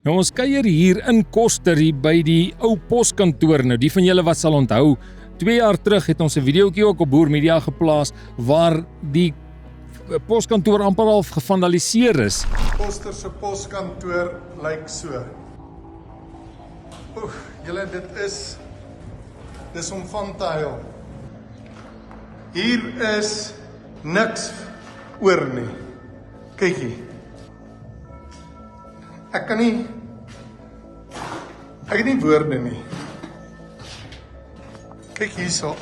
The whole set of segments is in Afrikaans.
Nou, ons kuier hier in Koster hier by die ou poskantoor. Nou, die van julle wat sal onthou, 2 jaar terug het ons 'n videoetjie ook op Boer Media geplaas waar die poskantoor amper al gevandaliseer is. Koster se poskantoor lyk so. Oeh, julle, dis om van te huil. Hier is niks oor nie. Kyk hier. Ek het nie woorde nie. Kyk hierso,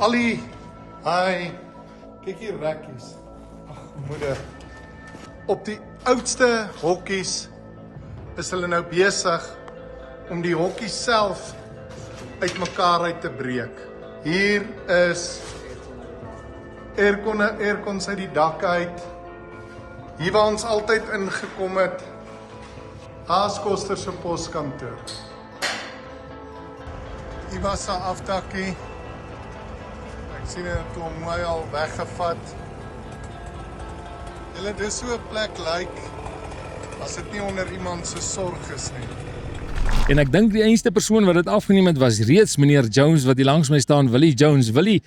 kyk hier rekkies. Ag, moeder. Op die oudste hokkies is hulle nou besig om die hokkies self uitmekaar uit te breek. Hier is aircons uit die dak uit. Hier waar ons altyd ingekom het. Haas Koster se poskantoor. Hier was 'n afdakkie. Ek sien dit kom mooi al weggevat. Julle, dis so 'n plek lyk as dit nie onder iemand se sorg is nie. En ek dink die enigste persoon wat dit afgeneem het was reeds meneer Jones wat hier langs my staan, Willie Jones. Willie,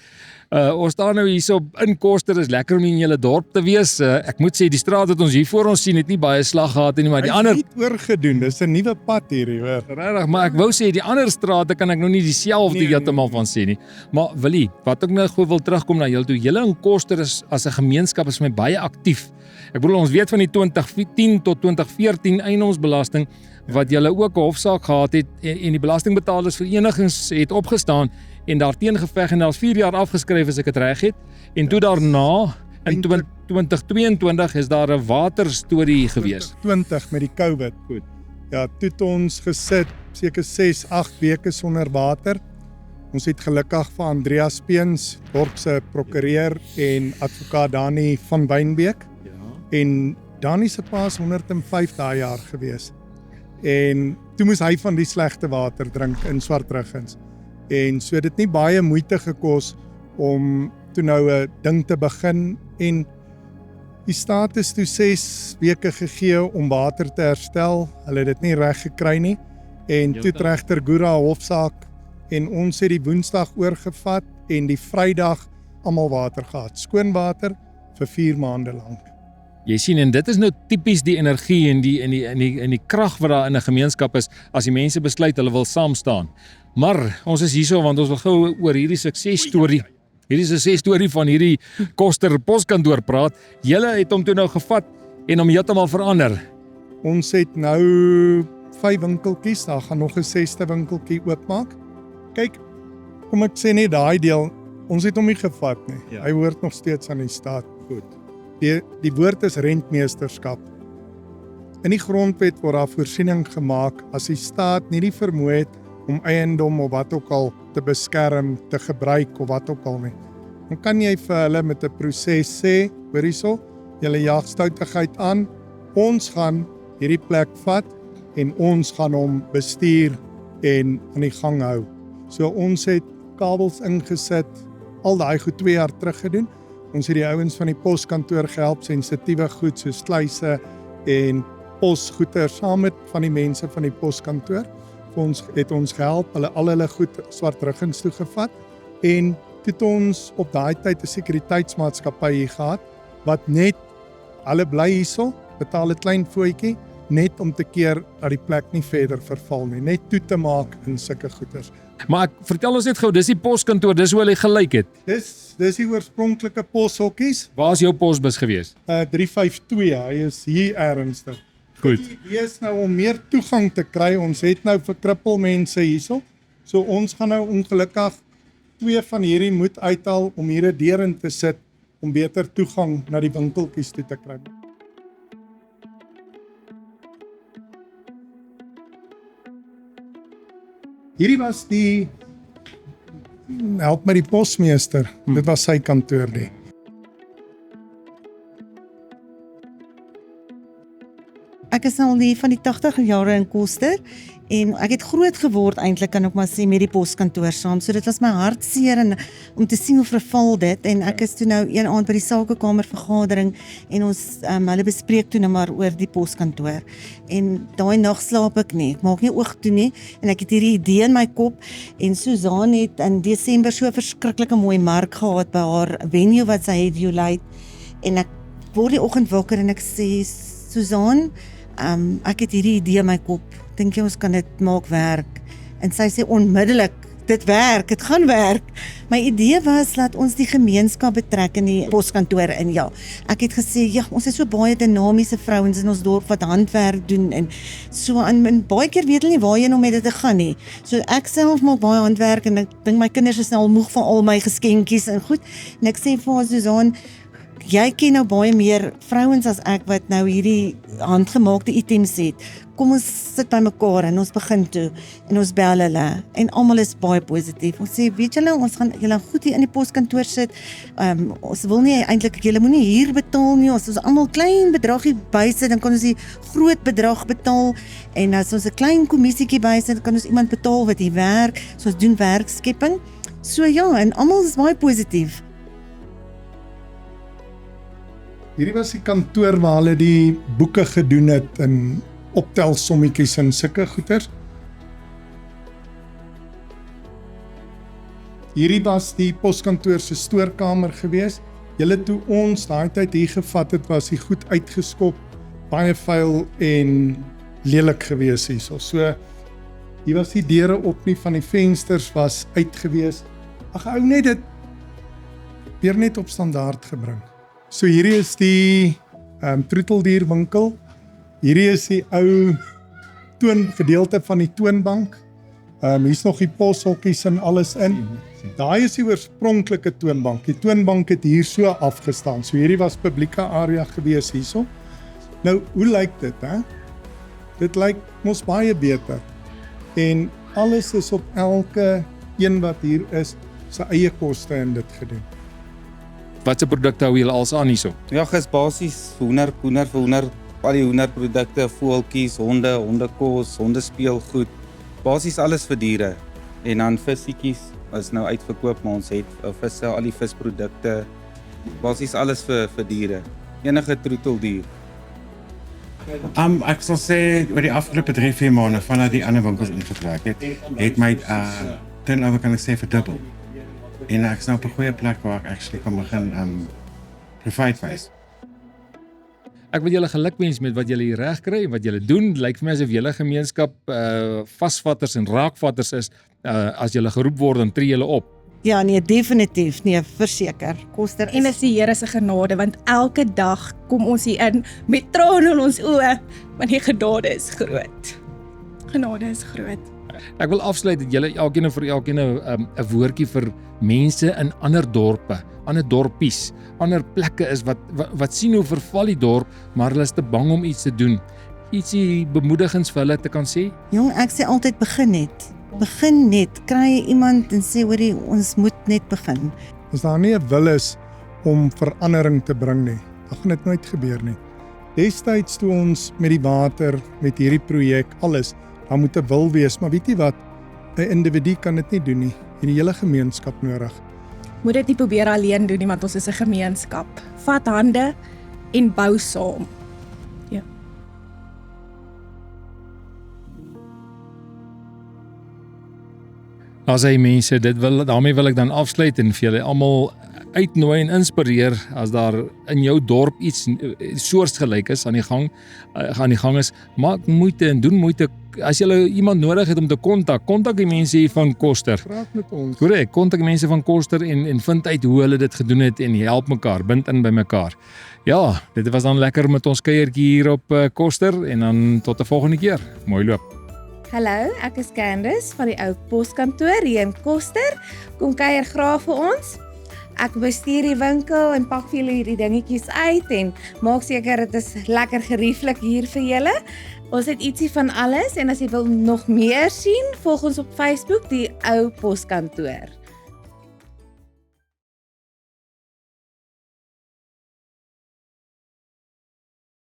ons staan nou hierso in Koster, is lekker om in julle dorp te wees. Ek moet sê die straat wat ons hier voor ons sien het nie baie slag gehad nie, maar die ander Hy het nie oorgedoen, dis 'n nuwe pad hierdie, hoor. regtig, maar ek wou sê die ander strate kan ek nou nie dieselfde heeltemal van sê nie. Maar Willie, wat ek nou gou wil terugkom na julle toe. Julle in Koster is as 'n gemeenskap is vir my baie aktief. Ek bedoel ons weet van die 2010 tot 2014 eiendomsbelasting wat julle ook 'n hofsaak gehad het en die belastingbetalersverenigings het opgestaan en daarteen geveg en daar's 4 jaar afgeskryf as ek dit reg het. En toe daarna in 2022 is daar 'n waterstorie gewees. 20 met die COVID. Goed. Ja, toe het ons gesit seker 6-8 weke sonder water. Ons het gelukkig vir Andreas Peens, dorp se prokureur en advokaat Dani van Wynbeek. Ja. En Dani se pa is 105 daai jaar gewees. En toe moes hy van die slegte water drink in Swartruggens. En so dit nie baie moeite gekos om toe nou 'n ding te begin en die staat is toe 6 weke gegee om water te herstel. Hulle het dit nie reg gekry nie. En toe regter Gura hofsaak en ons het die Woensdag oorgevat en die Vrydag almal water gehad. Skoon water vir 4 maande lank. Jy sien, en dit is nou tipies die energie en die krag wat daar in 'n gemeenskap is as die mense besluit hulle wil saam staan. Maar ons is hierso want ons wil gou oor hierdie suksesstorie. Hierdie suksesstorie van hierdie Koster poskantoor praat. Julle het hom toe nou gevat en hom heeltemal verander. Ons het nou 5 winkeltjies, daar gaan nog 'n 6ste winkeltjie oopmaak. Kyk, kom ek sê net daai deel, ons het hom nie gevat nie. Ja. Hy hoort nog steeds aan die staat. Goed. Die woord is rentmeesterskap. In die grondwet word daar voorsiening gemaak as die staat nie die vermoë het om eiendom of wat ook al te beskerm, te gebruik of wat ook al nie. Dan kan jy vir hulle met 'n proses sê, hoor hierso, julle jaag stoutigheid aan, ons gaan hierdie plek vat en ons gaan hom bestuur en aan die gang hou. So ons het kabels ingesit, al daai goed 2 jaar terug gedoen. Ons het die ouens van die poskantoor gehelp, sensitiewe goed soos sluise en posgoeder saam met van die mense van die poskantoor. Ons het ons gehelp, al hulle goed Swartruggens toe gevat en toe het ons op daai tyd 'n sekuriteitsmaatskappy hier gehad wat net hulle bly hierso, betaal 'n klein fooitjie net om te keer dat die plek nie verder verval nie, net toe te maak in sulke goeders. Maar vertel ons net gou, dis die poskantoor, dis hoe hulle gelyk het. Dis die oorspronklike poshokkies, Waar is jou posbus gewees? 352, hy is hier ernstig. Goed. Die idee is nou om meer toegang te kry. Ons het nou vir krippelmense hierso. So ons gaan nou ongelukkig 2 van hierdie moet uithaal om hier 'n deur in te sit om beter toegang na die winkeltjies toe te kry. Hierdie was die help met die posmeester. Dit was sy kantoor nie. Ek ek is al die van die 80 jare in Koster en ek het groot geword eintlik kan ek maar sê met die poskantoor saam. So dit was my hartseer en om te sien hoe verval dit en ek is toe nou een aand by die sakekamer vergadering en ons hulle bespreek toe nou maar oor die poskantoor. En daai nag slaap ek nie. Ek maak nie oog toe nie en ek het hierdie idee in my kop en Susan het in Desember so 'n verskriklike mooi mark gehad by haar venue wat sy het Violite en ek word die oggend wakker en ek sê Susan, ek het hierdie idee in my kop. Dink jy ons kan dit maak werk? En sy sê onmiddellik, dit werk, dit gaan werk. My idee was dat ons die gemeenskap betrek in die poskantoor en ja, ek het gesê, ja, ons het so baie dinamiese vrouens in ons dorp wat handwerk doen en so en baie keer weet hulle nie waarheen om met dit te gaan nie. So ek self maak baie handwerk en ek dink my kinders is nou al moeg van al my geskenkies en goed. En ek sê vir haar Susan, jy ken nou baie meer vrouens as ek wat nou hierdie handgemaakte items het. Kom ons sit by mekaar en ons begin toe en ons bel hulle en almal is baie positief. Ons sê, weet julle, ons gaan julle goed hier in die poskantoor sit. Ons wil nie eintlik julle moenie hier betaal nie. Ons almal klein bedragie bysit, dan kan ons die groot bedrag betaal en as ons 'n klein kommissietjie bysit, dan kan ons iemand betaal wat hier werk. So ons doen werkskepping. So ja, en almal is baie positief. Hierdie was die kantoor waar hulle die boeke gedoen het en optelsommetjies en sulke goeters. Hierdie was die poskantoor se stoorkamer gewees. Julle toe ons daai tyd hier gevat het, was die goed uitgeskop, baie vuil en lelik gewees hierso. So hier was die deure op nie, van die vensters was uit gewees. Ag ou net dit weer net op standaard gebring. So hierdie is die troeteldierwinkel. Hierdie is die ou gedeelte van die toonbank. Hier's nog die poshokkies en alles in. Daai is die oorspronklike toonbank. Die toonbank het hier so afgestaan. So hierdie was publieke area gewees hierso. Nou, hoe lyk dit, hè? Dit lyk mos baie beter. En alles is op elke een wat hier is, sy eie koste in dit gedoen. Wat se produkte hou julle als aan hierso? Ja, is basies hoender, al die hoenderprodukte, voeltjies, hondekos, hondespeelgoed, basies alles vir diere. En dan visietjies is nou uitverkoop, maar ons het visse, al die visprodukte, basies alles vir diere. Enige troeteldier. Ek sal sê oor die afgelope 3-4 maande vanaf die ander winkels ingetrek het my turnover kan ek sê verdubbel. En ek is nou op 'n goeie plek waar ek actually kan begin provide wys. Ek wil julle gelukwens met wat julle hier reg kry en wat julle doen. Lyk vir my asof julle gemeenskap vasvatters en raakvatters is. As julle geroep word, dan tree julle op. Ja, nee, definitief, nee, verseker. Koster En is die Here se genade, want elke dag kom ons hier in met trane in ons oë, want die genade is groot. Genade is groot. Ek wil afsluit dat julle elkeen vir elkeen 'n woordjie vir mense in ander dorpe, ander dorpies, ander plekke is wat sien hoe verval die dorp, maar hulle is te bang om iets te doen. Ietsie bemoedigends vir hulle te kan sê? Jong, ek sê altyd begin net. Begin net. Kry iemand en sê hoorie, ons moet net begin. As daar nie 'n wil is om verandering te bring nie, dan gaan dit nooit gebeur nie. Destyds toe ons met die water, met hierdie projek, alles, dan moet 'n wil wees, maar weet jy wat? 'n Individu kan dit nie doen nie. Jy het die hele gemeenskap nodig. Moet dit nie probeer alleen doen nie, want ons is 'n gemeenskap. Vat hande en bou saam. Ja. As hy mense, daarmee wil ek dan afsluit en vir julle almal uitnooi en inspireer as daar in jou dorp iets soortgelyk is aan die gang is, maak moeite en doen moeite. As jy iemand nodig het om te kontak die mense hier van Koster. Praat met ons. Korrek, kontak die mense van Koster en vind uit hoe hulle dit gedoen het en help mekaar, bind in by mekaar. Ja, dit was dan lekker met ons kuiertjie hier op Koster en dan tot 'n volgende keer. Mooi loop. Hallo, ek is Candice van die ou poskantoor hier in Koster. Kom kuier graag vir ons. Ek bestuur die winkel en pak vir julle hierdie dingetjies uit en maak seker dit is lekker gerieflik hier vir julle. Ons het ietsie van alles en as jy wil nog meer sien, volg ons op Facebook, die ou poskantoor.